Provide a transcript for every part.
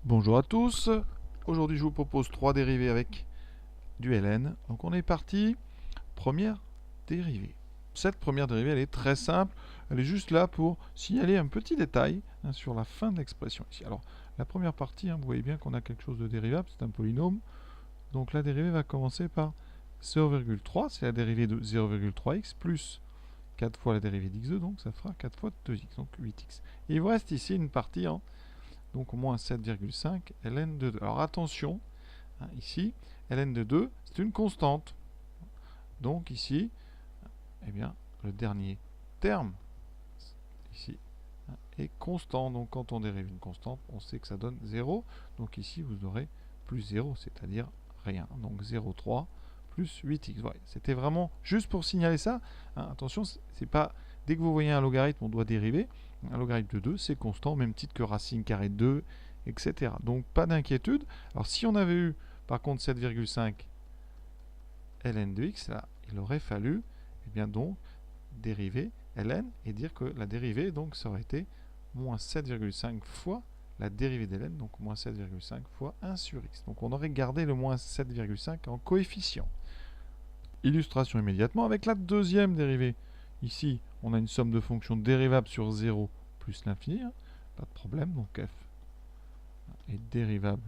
Bonjour à tous, aujourd'hui je vous propose 3 dérivées avec du ln. Donc on est parti, première dérivée. Cette première dérivée elle est très simple, elle est juste là pour signaler un petit détail sur la fin de l'expression ici. Alors la première partie, vous voyez bien qu'on a quelque chose de dérivable, c'est un polynôme. Donc la dérivée va commencer par 0,3, c'est la dérivée de 0,3x plus 4 fois la dérivée d'x2, donc ça fera 4 fois 2x, donc 8x. Et il vous reste ici une partie en donc moins 7,5 ln de 2. Alors attention, ici, ln de 2, c'est une constante. Donc ici, eh bien, le dernier terme, ici, est constant. Donc quand on dérive une constante, on sait que ça donne 0. Donc ici, vous aurez plus 0, c'est-à-dire rien. Donc 0,3 plus 8x. Ouais, c'était vraiment juste pour signaler ça. Attention, c'est pas dès que vous voyez un logarithme, on doit dériver. Un logarithme de 2, c'est constant, au même titre que racine carrée de 2, etc. Donc pas d'inquiétude. Alors si on avait eu par contre 7,5 ln de x, là, il aurait fallu bien donc dériver ln et dire que la dérivée donc ça aurait été moins 7,5 fois la dérivée de ln, donc moins 7,5 fois 1 sur x. Donc on aurait gardé le moins 7,5 en coefficient. Illustration immédiatement avec la deuxième dérivée. Ici, on a une somme de fonctions dérivables sur 0 plus l'infini. Pas de problème, donc f est dérivable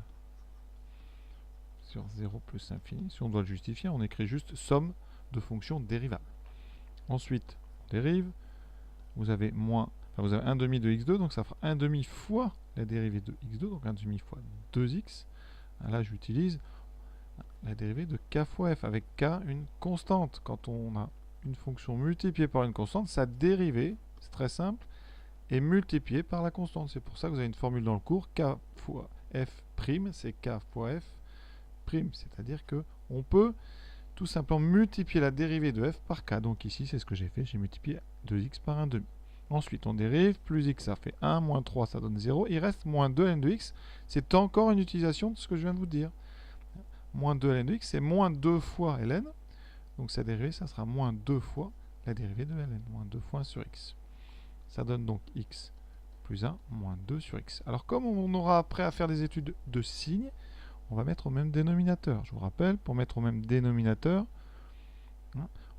sur 0 plus l'infini. Si on doit le justifier, on écrit juste somme de fonctions dérivables. Ensuite, on dérive. Vous avez vous avez 1 demi de x2, donc ça fera 1 demi fois la dérivée de x2, donc 1 demi fois 2x. Là, j'utilise la dérivée de k fois f, avec k une constante. Quand on a une fonction multipliée par une constante, sa dérivée, c'est très simple, est multipliée par la constante. C'est pour ça que vous avez une formule dans le cours, k fois f prime, c'est k fois f prime. C'est-à-dire que on peut tout simplement multiplier la dérivée de f par k. Donc ici, c'est ce que j'ai fait, j'ai multiplié 2x par 1 demi. Ensuite, on dérive, plus x, ça fait 1, moins 3, ça donne 0. Il reste moins 2 ln de x. C'est encore une utilisation de ce que je viens de vous dire. Moins 2 ln de x, c'est moins 2 fois ln. Donc sa dérivée, ça sera moins 2 fois la dérivée de ln, moins 2 fois 1 sur x. Ça donne donc x plus 1, moins 2 sur x. Alors comme on aura après à faire des études de signes, on va mettre au même dénominateur. Je vous rappelle, pour mettre au même dénominateur,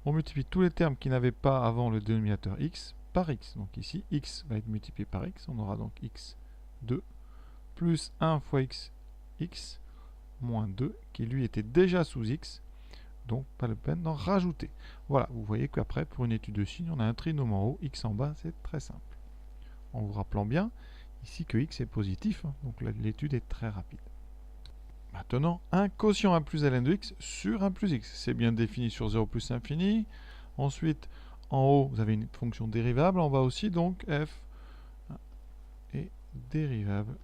on multiplie tous les termes qui n'avaient pas avant le dénominateur x par x. Donc ici, x va être multiplié par x. On aura donc x2 plus 1 fois x moins 2, qui lui était déjà sous x. Donc pas la peine d'en rajouter. Voilà, vous voyez qu'après, pour une étude de signe, on a un trinôme en haut, x en bas, c'est très simple. En vous rappelant bien ici que x est positif, donc l'étude est très rapide. Maintenant, un quotient 1 plus ln de x sur 1 plus x. C'est bien défini sur 0 plus infini. Ensuite, en haut, vous avez une fonction dérivable. En bas aussi, donc, f est dérivable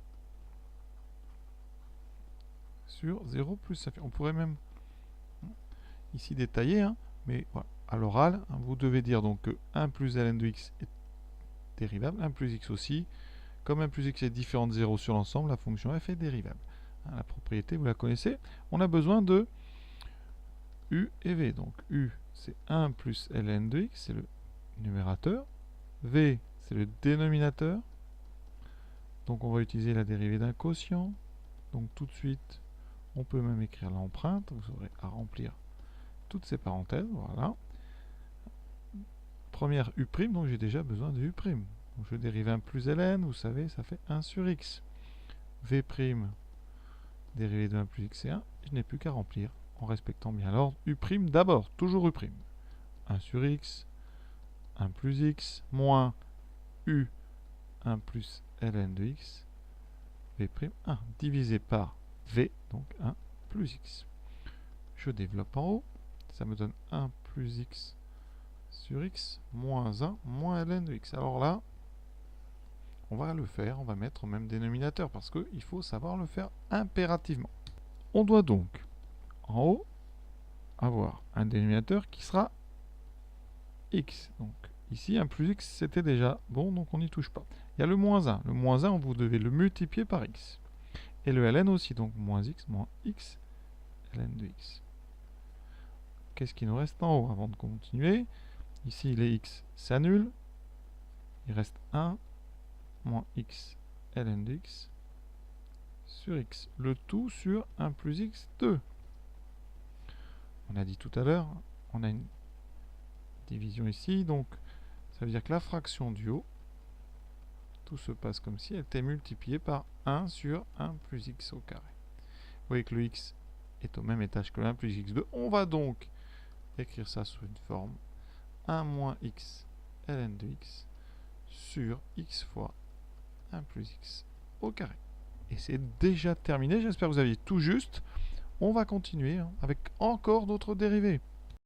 sur 0 plus infini. On pourrait même ici détailler, mais voilà. À l'oral, vous devez dire donc que 1 plus ln de x est dérivable, 1 plus x aussi. Comme 1 plus x est différent de 0 sur l'ensemble, la fonction f est dérivable. La propriété, vous la connaissez. On a besoin de u et v. Donc u, c'est 1 plus ln de x, c'est le numérateur. V, c'est le dénominateur. Donc on va utiliser la dérivée d'un quotient. Donc tout de suite, on peut même écrire l'empreinte. Vous aurez à remplir toutes ces parenthèses. Voilà. Première u', donc j'ai déjà besoin de u'. Donc je dérive 1 plus ln, vous savez, ça fait 1 sur x. V', dérivée de 1 plus x, c'est 1. Je n'ai plus qu'à remplir en respectant bien l'ordre. U' d'abord, toujours u'. 1 sur x, 1 plus x, moins u 1 plus ln de x, v', 1, divisé par v, donc 1 plus x. Je développe en haut, ça me donne 1 plus x sur x, moins 1, moins ln de x. Alors là, on va le faire, on va mettre au même dénominateur, parce qu'il faut savoir le faire impérativement. On doit donc, en haut, avoir un dénominateur qui sera x. Donc ici, 1 plus x, c'était déjà bon, donc on n'y touche pas. Il y a le moins 1. Le moins 1, vous devez le multiplier par x. Et le ln aussi, donc moins x, ln de x. Qu'est-ce qui nous reste en haut avant de continuer? Ici, les x s'annulent. Il reste 1 moins x ln de x sur x. Le tout sur 1 plus x2. On a dit tout à l'heure, on a une division ici, donc ça veut dire que la fraction du haut, tout se passe comme si elle était multipliée par 1 sur 1 plus x au carré. Vous voyez que le x est au même étage que 1 plus x2. On va donc écrire ça sous une forme 1 moins x ln de x sur x fois 1 plus x au carré. Et c'est déjà terminé. J'espère que vous aviez tout juste. On va continuer avec encore d'autres dérivés.